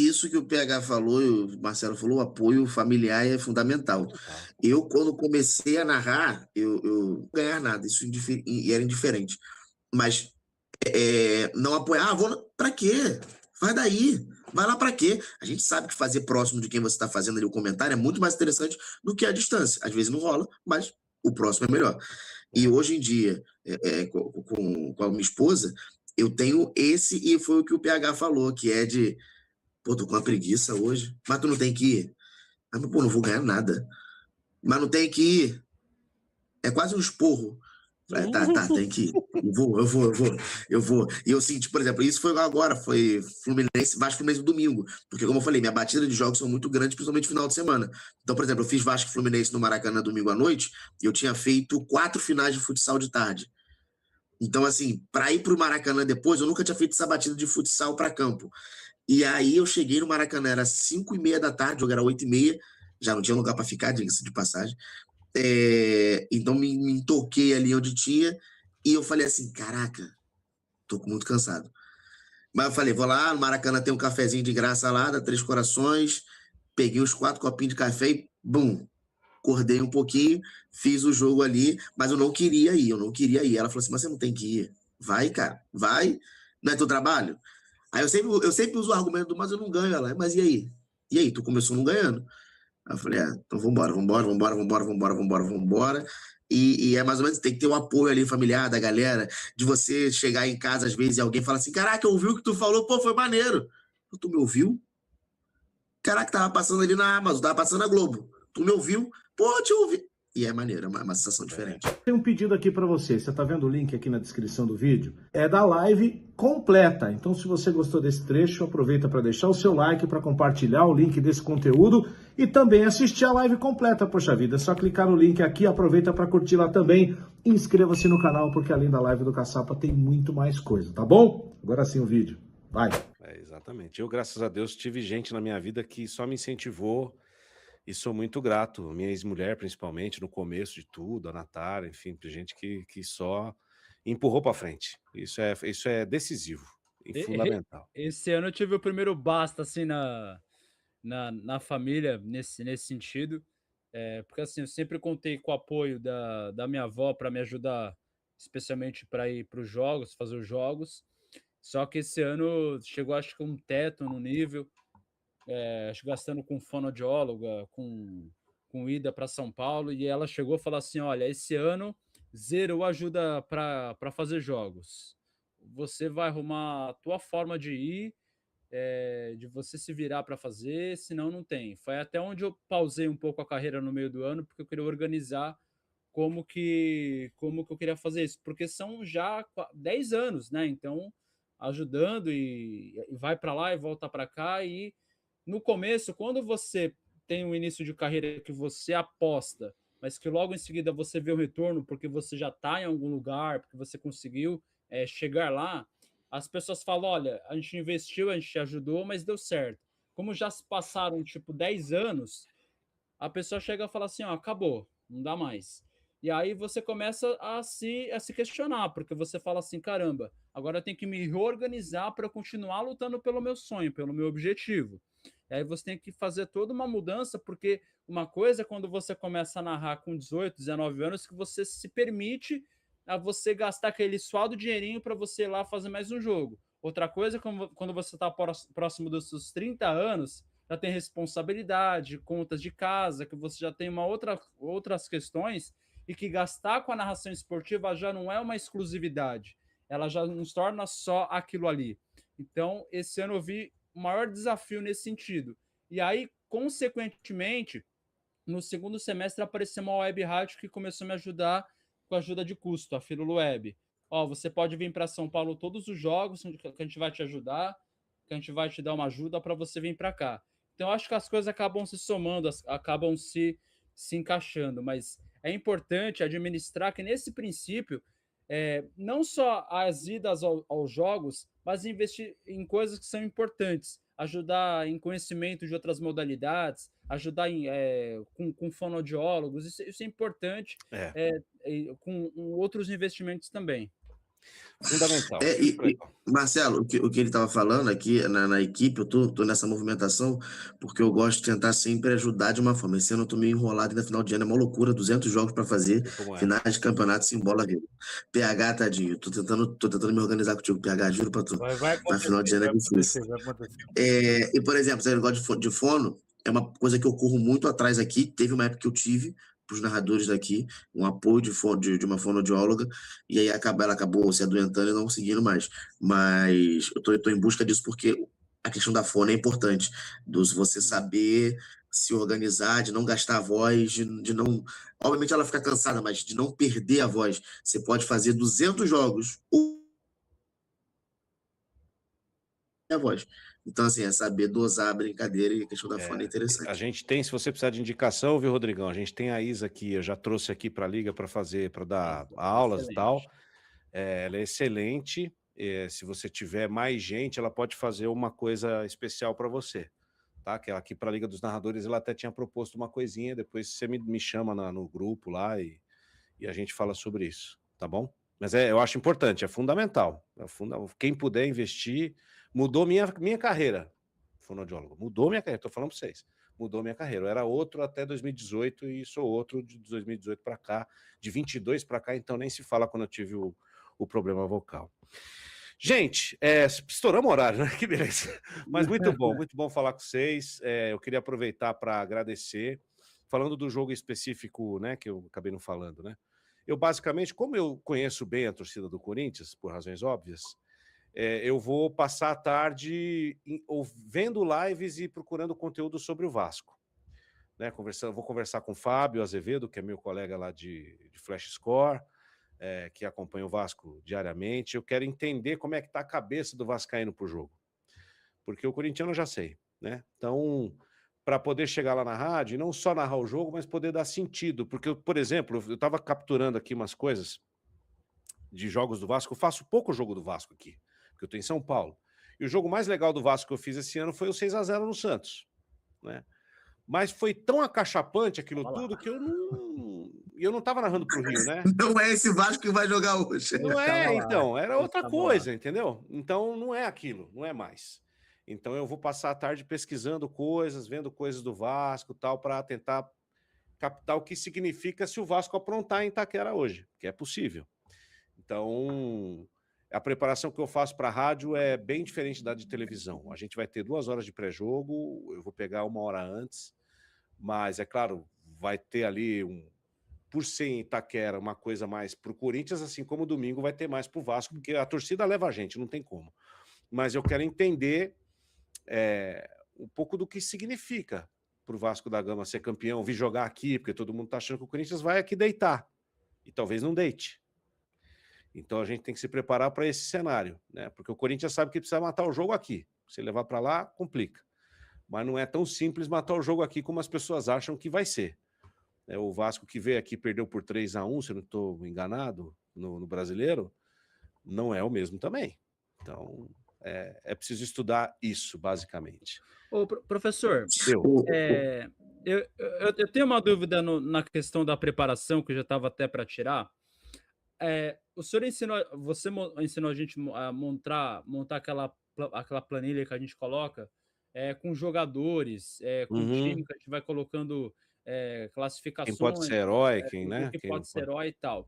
isso que o PH falou e o Marcelo falou, o apoio familiar é fundamental. Total. Eu, quando comecei a narrar, eu não ganhar nada, isso e era indiferente. Mas não apoiar, pra quê? Vai daí. Vai lá pra quê? A gente sabe que fazer próximo de quem você está fazendo ali o comentário é muito mais interessante do que a distância. Às vezes não rola, mas o próximo é melhor. E É. hoje em dia, com a minha esposa, eu tenho esse, e foi o que o PH falou, que é de, pô, tô com uma preguiça hoje, mas tu não tem que ir? Ah, mas, pô, não vou ganhar nada. Mas não tem que ir. É quase um esporro. Falei, tá, tem que ir. Eu vou. E eu senti, por exemplo, isso foi agora, foi Fluminense, Vasco Fluminense no domingo. Porque, como eu falei, minha batida de jogos são muito grandes, principalmente no final de semana. Então, por exemplo, eu fiz Vasco Fluminense no Maracanã domingo à noite, e eu tinha feito 4 finais de futsal de tarde. Então, assim, para ir pro Maracanã depois, eu nunca tinha feito essa batida de futsal para campo. E aí eu cheguei no Maracanã, era 5:30 da tarde, o jogo era 8:30, já não tinha lugar para ficar, diga-se de passagem. Então me toquei ali onde tinha, e eu falei assim, caraca, tô muito cansado. Mas eu falei, vou lá, no Maracanã tem um cafezinho de graça lá, da Três Corações, peguei os 4 copinhos de café e, bum, acordei um pouquinho, fiz o jogo ali, mas eu não queria ir. Ela falou assim, mas você não tem que ir. Vai, cara, vai, não é teu trabalho? Aí eu sempre uso o argumento do, mas eu não ganho. Ela, mas e aí? E aí, tu começou não ganhando? Aí eu falei, então vambora. E é mais ou menos, tem que ter o apoio ali familiar da galera, de você chegar em casa às vezes e alguém fala assim, caraca, eu ouvi o que tu falou, pô, foi maneiro. Tu me ouviu? Caraca, tava passando ali na Amazon, tava passando na Globo. Tu me ouviu? Pô, te ouvi. E é maneiro, é uma sensação É. diferente. Tem um pedido aqui para você. Você está vendo o link aqui na descrição do vídeo? É da live completa. Então, se você gostou desse trecho, aproveita para deixar o seu like, para compartilhar o link desse conteúdo e também assistir a live completa. Poxa vida, é só clicar no link aqui, aproveita para curtir lá também. Inscreva-se no canal, porque além da live do Caçapa tem muito mais coisa, tá bom? Agora sim o vídeo. Vai! Exatamente. Eu, graças a Deus, tive gente na minha vida que só me incentivou e sou muito grato. Minha ex-mulher, principalmente, no começo de tudo, a Natara, enfim, gente que só empurrou para frente. Isso é decisivo e fundamental. Esse ano eu tive o primeiro basta, assim, na família, nesse sentido. Porque, assim, eu sempre contei com o apoio da minha avó para me ajudar, especialmente para ir para os jogos, fazer os jogos. Só que esse ano chegou, acho que um teto no nível, acho que gastando com fonoaudióloga, com ida para São Paulo, e ela chegou a falar assim: olha, esse ano zero ajuda para fazer jogos. Você vai arrumar a tua forma de ir, de você se virar para fazer, senão não tem. Foi até onde eu pausei um pouco a carreira no meio do ano, porque eu queria organizar como que eu queria fazer isso, porque são já 10 anos, né? Então, ajudando e vai para lá e volta para cá. E no começo, quando você tem um início de carreira que você aposta, mas que logo em seguida você vê o retorno porque você já está em algum lugar, porque você conseguiu chegar lá, as pessoas falam: olha, a gente investiu, a gente te ajudou, mas deu certo. Como já se passaram tipo 10 anos, a pessoa chega e fala assim: ó, acabou, não dá mais. E aí você começa a se questionar, porque você fala assim: caramba, agora eu tenho que me reorganizar para continuar lutando pelo meu sonho, pelo meu objetivo. E aí você tem que fazer toda uma mudança, porque uma coisa é quando você começa a narrar com 18, 19 anos, que você se permite a você gastar aquele suado dinheirinho para você ir lá fazer mais um jogo. Outra coisa é quando você está próximo dos seus 30 anos, já tem responsabilidade, contas de casa, que você já tem outras questões, e que gastar com a narração esportiva já não é uma exclusividade, ela já não se torna só aquilo ali. Então, esse ano eu vi o maior desafio nesse sentido. E aí, consequentemente, no segundo semestre apareceu uma web rádio que começou a me ajudar com a ajuda de custo, a Firula Web. Ó, você pode vir para São Paulo todos os jogos, que a gente vai te ajudar, que a gente vai te dar uma ajuda para você vir para cá. Então, acho que as coisas acabam se somando, acabam se encaixando, mas é importante administrar que, nesse princípio, não só as idas aos jogos, mas investir em coisas que são importantes, ajudar em conhecimento de outras modalidades, ajudar com fonoaudiólogos, isso é importante, É. com outros investimentos também. Fundamental. Marcelo, o que ele estava falando aqui na equipe, eu tô nessa movimentação porque eu gosto de tentar sempre ajudar de uma forma. Esse ano eu tô meio enrolado ainda, final de ano é uma loucura, 200 jogos para fazer, finais de campeonato sem bola viva. PH, tadinho, tô tentando me organizar contigo, PH, juro pra tu. Mas final de ano é difícil. E, por exemplo, esse negócio de fono é uma coisa que eu corro muito atrás aqui. Teve uma época que eu tive para os narradores daqui, um apoio de uma fonoaudióloga, e aí ela acabou se adoentando e não conseguindo mais. Mas eu tô em busca disso porque a questão da fono é importante, você saber se organizar, de não gastar a voz, de não... Obviamente ela fica cansada, mas de não perder a voz. Você pode fazer 200 jogos, a voz. Então, assim, é saber dosar a brincadeira e a questão da fono é interessante. A gente tem, se você precisar de indicação, viu, Rodrigão? A gente tem a Isa aqui, eu já trouxe aqui para a Liga para dar aulas e tal. Ela é excelente. Se você tiver mais gente, ela pode fazer uma coisa especial para você. Tá? Que aqui para a Liga dos Narradores ela até tinha proposto uma coisinha, depois você me chama no grupo lá e a gente fala sobre isso, tá bom? Mas eu acho importante, é fundamental. Quem puder investir, mudou minha carreira, fonoaudiólogo, mudou minha carreira, estou falando para vocês, mudou minha carreira. Eu era outro até 2018 e sou outro de 2018 para cá, de 22 para cá, então nem se fala quando eu tive o problema vocal. Gente, estouramos o horário, né? Que beleza. Mas muito bom falar com vocês. Eu queria aproveitar para agradecer. Falando do jogo específico, né, que eu acabei não falando, né? Eu basicamente, como eu conheço bem a torcida do Corinthians, por razões óbvias, eu vou passar a tarde vendo lives e procurando conteúdo sobre o Vasco. Né? Vou conversar com o Fábio Azevedo, que é meu colega lá de Flash Score, que acompanha o Vasco diariamente. Eu quero entender como é que está a cabeça do vascaíno pro jogo. Porque o corintiano eu já sei, né? Então, para poder chegar lá na rádio, e não só narrar o jogo, mas poder dar sentido. Porque, por exemplo, eu estava capturando aqui umas coisas de jogos do Vasco. Eu faço pouco jogo do Vasco aqui, porque eu estou em São Paulo. E o jogo mais legal do Vasco que eu fiz esse ano foi o 6-0 no Santos, né? Mas foi tão acachapante aquilo tudo que eu não estava narrando para o Rio, né? Não é esse Vasco que vai jogar hoje. Não então, era outra coisa, entendeu? Então não é aquilo, não é mais. Então eu vou passar a tarde pesquisando coisas, vendo coisas do Vasco tal, para tentar captar o que significa se o Vasco aprontar em Itaquera hoje, que é possível. Então, a preparação que eu faço para a rádio é bem diferente da de televisão. A gente vai ter 2 horas de pré-jogo, eu vou pegar 1 hora antes, mas é claro, vai ter ali por ser em Itaquera, uma coisa mais para o Corinthians, assim como domingo vai ter mais para o Vasco, porque a torcida leva a gente, não tem como. Mas eu quero entender um pouco do que significa para o Vasco da Gama ser campeão, vir jogar aqui, porque todo mundo está achando que o Corinthians vai aqui deitar, e talvez não deite. Então a gente tem que se preparar para esse cenário, né? Porque o Corinthians sabe que precisa matar o jogo aqui. Se levar para lá, complica. Mas não é tão simples matar o jogo aqui como as pessoas acham que vai ser. O Vasco que veio aqui perdeu por 3-1, se eu não estou enganado, no Brasileiro, não é o mesmo também. Então, é preciso estudar isso, basicamente. Ô, professor, eu tenho uma dúvida na questão da preparação, que eu já estava até para tirar. O senhor você ensinou a gente a montar aquela planilha que a gente coloca com jogadores, com time que a gente vai colocando classificações. Quem pode ser herói, quem pode ser herói e tal.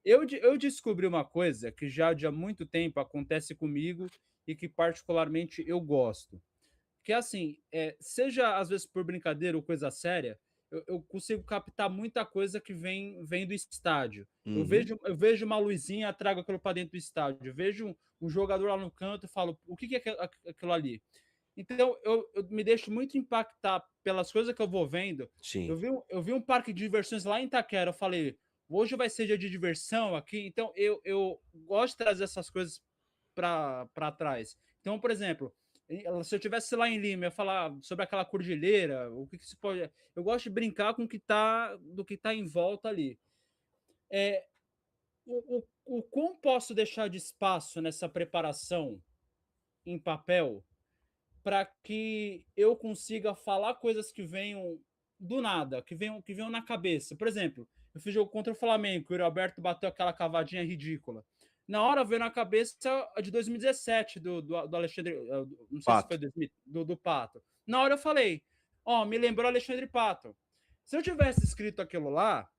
Eu descobri uma coisa que já há muito tempo acontece comigo e que particularmente eu gosto. Que assim, seja às vezes por brincadeira ou coisa séria, eu consigo captar muita coisa que vem do estádio. Eu vejo uma luzinha, trago aquilo para dentro do estádio. Eu vejo um jogador lá no canto e falo, o que é aquilo ali? Então, eu me deixo muito impactar pelas coisas que eu vou vendo. Sim. Eu vi um parque de diversões lá em Itaquera, eu falei, hoje vai ser dia de diversão aqui, então eu gosto de trazer essas coisas para trás. Então, por exemplo, se eu estivesse lá em Lima, eu ia falar sobre aquela cordilheira, o que se pode... Eu gosto de brincar com do que está em volta ali. O quão posso deixar de espaço nessa preparação em papel para que eu consiga falar coisas que venham do nada, que venham na cabeça. Por exemplo, eu fiz jogo contra o Flamengo, o Yuri Alberto bateu aquela cavadinha ridícula. Na hora veio na cabeça a de 2017, do Alexandre, não sei Pato. se foi 2000, do Pato. Na hora eu falei, me lembrou Alexandre Pato. Se eu tivesse escrito aquilo lá,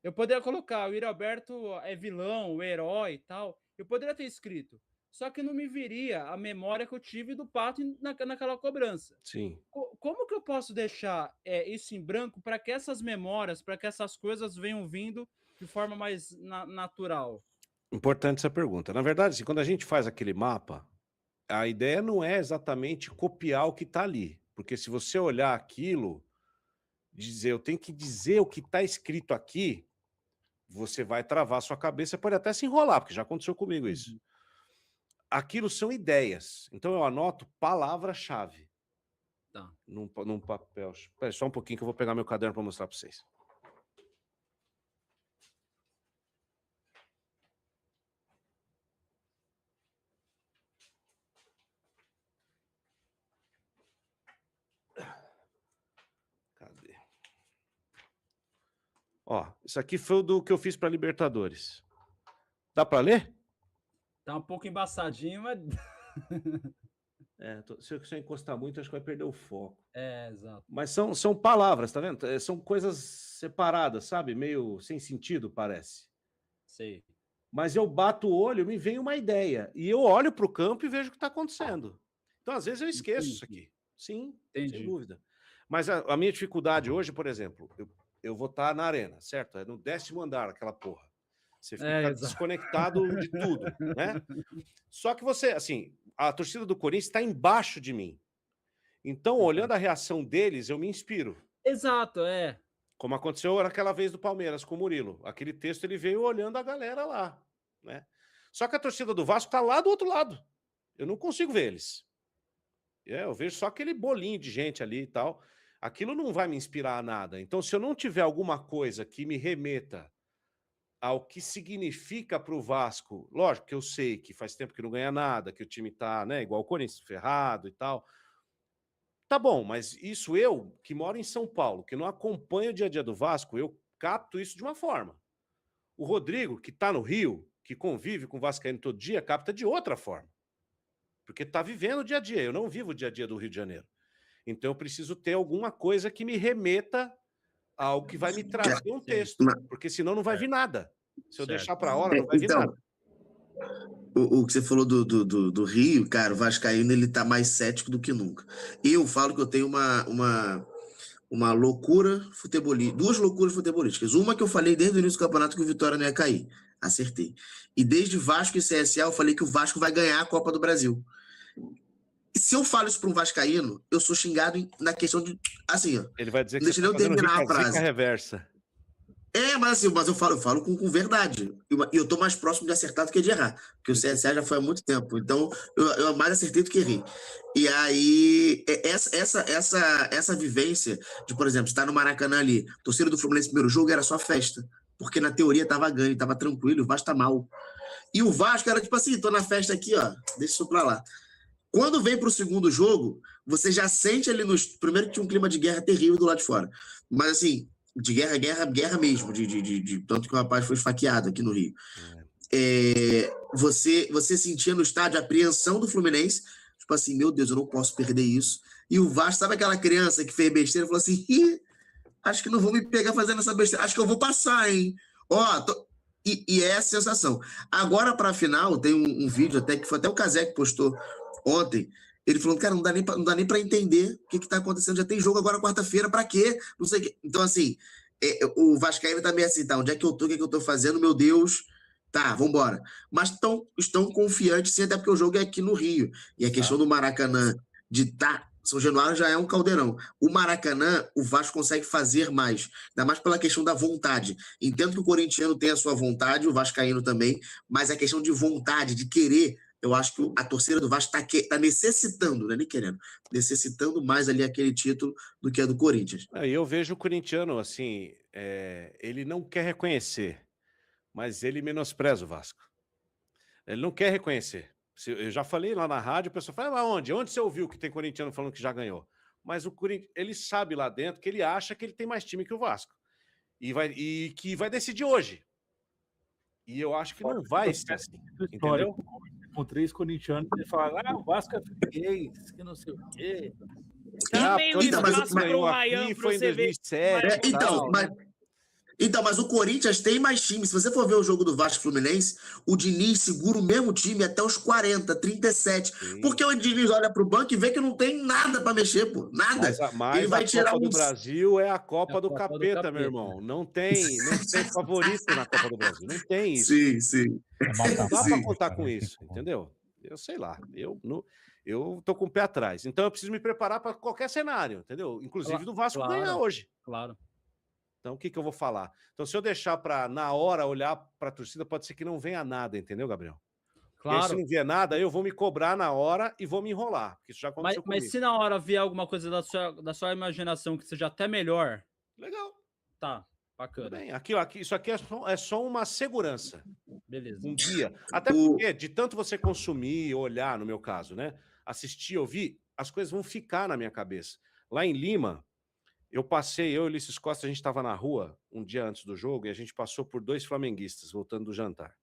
eu poderia colocar o Yuri Alberto é vilão, o herói e tal. Eu poderia ter escrito. Só que não me viria a memória que eu tive do Pato naquela cobrança. Sim. Como que eu posso deixar isso em branco para que essas memórias, para que essas coisas venham vindo de forma mais natural? Importante essa pergunta. Na verdade, assim, quando a gente faz aquele mapa, a ideia não é exatamente copiar o que está ali. Porque se você olhar aquilo, eu tenho que dizer o que está escrito aqui, você vai travar sua cabeça, pode até se enrolar, porque já aconteceu comigo isso. Aquilo são ideias. Então eu anoto palavra-chave. Tá. Num papel. Espera só um pouquinho que eu vou pegar meu caderno para mostrar para vocês. Cadê? Ó, isso aqui foi o do que eu fiz para Libertadores. Dá para ler? Tá um pouco embaçadinho, mas... Se eu encostar muito, acho que vai perder o foco. Exato. Mas são palavras, tá vendo? São coisas separadas, sabe? Meio sem sentido, parece. Sei. Mas eu bato o olho, me vem uma ideia. E eu olho para o campo e vejo o que está acontecendo. Então, às vezes, eu esqueço isso aqui. Sim, Entendi. sem dúvida. Mas a minha dificuldade hoje, por exemplo, eu vou estar na arena, certo? É no 10º andar, aquela porra. Você fica desconectado de tudo, né? Só que você, assim, a torcida do Corinthians está embaixo de mim. Então, olhando a reação deles, eu me inspiro. Exato, Como aconteceu naquela vez do Palmeiras com o Murilo. Aquele texto, ele veio olhando a galera lá, né? Só que a torcida do Vasco está lá do outro lado. Eu não consigo ver eles. Eu vejo só aquele bolinho de gente ali e tal. Aquilo não vai me inspirar a nada. Então, se eu não tiver alguma coisa que me remeta ao que significa para o Vasco, lógico que eu sei que faz tempo que não ganha nada, que o time tá, né, igual o Corinthians, ferrado e tal. Tá bom, mas isso eu, que moro em São Paulo, que não acompanho o dia a dia do Vasco, eu capto isso de uma forma. O Rodrigo, que tá no Rio, que convive com o vascaíno todo dia, capta de outra forma. Porque tá vivendo o dia a dia. Eu não vivo o dia a dia do Rio de Janeiro. Então eu preciso ter alguma coisa que me remeta ao que vai me trazer um texto, porque senão não vai vir nada. Se eu deixar para a hora, não vai vir nada. O que você falou do Rio, cara, o vascaíno, ele tá mais cético do que nunca. Eu falo que eu tenho uma loucura futebolística, 2 loucuras futebolísticas. Uma que eu falei desde o início do campeonato que o Vitória não ia cair. Acertei. E desde Vasco e CSA eu falei que o Vasco vai ganhar a Copa do Brasil. E se eu falo isso para um vascaíno, eu sou xingado na questão de... Assim, ó. Ele vai dizer que deixa eu terminar a frase. Reversa. Mas eu falo com verdade. E eu tô mais próximo de acertar do que de errar. Porque o CSA já foi há muito tempo. Então, eu mais acertei do que errei. E aí, essa vivência de, por exemplo, estar no Maracanã ali, torcida do Fluminense no primeiro jogo era só festa. Porque na teoria tava ganho, tava tranquilo, o Vasco tá mal. E o Vasco era tipo assim, tô na festa aqui, ó, deixa isso pra lá. Quando vem pro segundo jogo, você já sente ali primeiro que tinha um clima de guerra terrível do lado de fora. Mas assim, de guerra mesmo, tanto que o rapaz foi esfaqueado aqui no Rio. Você sentia no estádio a apreensão do Fluminense, tipo assim, meu Deus, eu não posso perder isso. E o Vasco, sabe aquela criança que fez besteira e falou assim, acho que não vou me pegar fazendo essa besteira, acho que eu vou passar, hein? E é a sensação. Agora, para a final, tem um vídeo até que foi até o Cazé que postou ontem. Ele falou, cara, não dá nem para entender o que está acontecendo. Já tem jogo agora quarta-feira, para quê? Não sei o quê. Então, assim, o vascaíno tá meio assim, tá? Onde é que eu tô? O que eu tô fazendo? Meu Deus. Tá, vambora. Mas estão confiantes, sim, até porque o jogo é aqui no Rio. E a questão do Maracanã de São Januário já é um caldeirão. O Maracanã, o Vasco consegue fazer mais. Ainda mais pela questão da vontade. Entendo que o corintiano tem a sua vontade, o vascaíno também, mas a questão de vontade, de querer, eu acho que a torcida do Vasco tá necessitando, não é nem querendo, necessitando mais ali aquele título do que a do Corinthians. Eu vejo o corintiano, assim, ele não quer reconhecer, mas ele menospreza o Vasco. Ele não quer reconhecer. Eu já falei lá na rádio, o pessoal fala, onde você ouviu que tem corintiano falando que já ganhou? Mas o Corinthians, ele sabe lá dentro que ele acha que ele tem mais time que o Vasco. E que vai decidir hoje. E eu acho que não vai ser assim, História. entendeu? Com 3 corintianos, ele fala, o Vasco é freguês, que não sei o quê. Chamei o então, mas o- espaço pro ganhou Ryan aqui, pra foi em você ver. 2007 e tal, né? Mas o Corinthians tem mais time. Se você for ver o jogo do Vasco e Fluminense, o Diniz segura o mesmo time até os 40, 37. Sim. Porque o Diniz olha pro banco e vê que não tem nada pra mexer, pô. Nada. Mas Ele vai a tirar Copa do uns- Brasil é a Copa do Copa do capeta, capeta. meu irmão. Não tem favorito na Copa do Brasil. Não tem isso. Sim, sim. Não dá Sim. pra contar com isso, entendeu? Eu sei lá. Eu tô com o pé atrás. Então eu preciso me preparar para qualquer cenário, entendeu? Inclusive do Vasco Claro. ganhar hoje. Claro. Então o que eu vou falar? Então se eu deixar para na hora olhar para a torcida, pode ser que não venha nada, entendeu, Gabriel? E aí, se Claro. não vier nada, eu vou me cobrar na hora e vou me enrolar, porque isso já aconteceu Mas comigo. se na hora vier alguma coisa da sua imaginação que seja até melhor, Legal. tá, Tudo bacana. bem. Isso aqui é só uma segurança. Beleza. Um guia. Até porque, de tanto você consumir, olhar, no meu caso, né? Assistir, ouvir, as coisas vão ficar na minha cabeça. Lá em Lima, eu e o Ulisses Costa, a gente estava na rua um dia antes do jogo e a gente passou por 2 flamenguistas voltando do jantar.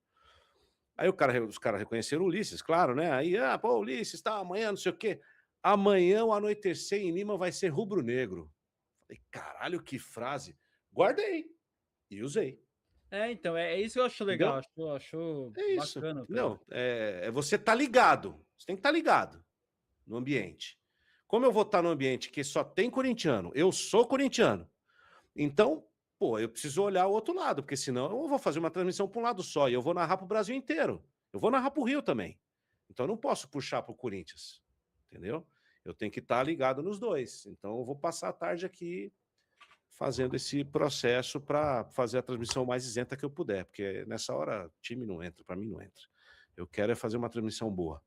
Aí os caras reconheceram o Ulisses, claro, né? Aí, pô, Ulisses, tá, amanhã, não sei o quê. Amanhã, ao anoitecer em Lima, vai ser rubro-negro. Falei, caralho, que frase. Guardei. E usei. Então, é isso que eu acho legal. Acho É isso. bacana. Não, você tá ligado. Você tem que estar ligado no ambiente. Como eu vou estar no ambiente que só tem corintiano, eu sou corintiano. Então, pô, eu preciso olhar o outro lado, porque senão eu vou fazer uma transmissão para um lado só e eu vou narrar para o Brasil inteiro. Eu vou narrar para o Rio também. Então eu não posso puxar para o Corinthians. Entendeu? Eu tenho que estar ligado nos dois. Então eu vou passar a tarde aqui fazendo esse processo para fazer a transmissão mais isenta que eu puder, porque nessa hora time não entra, para mim não entra. Eu quero é fazer uma transmissão boa.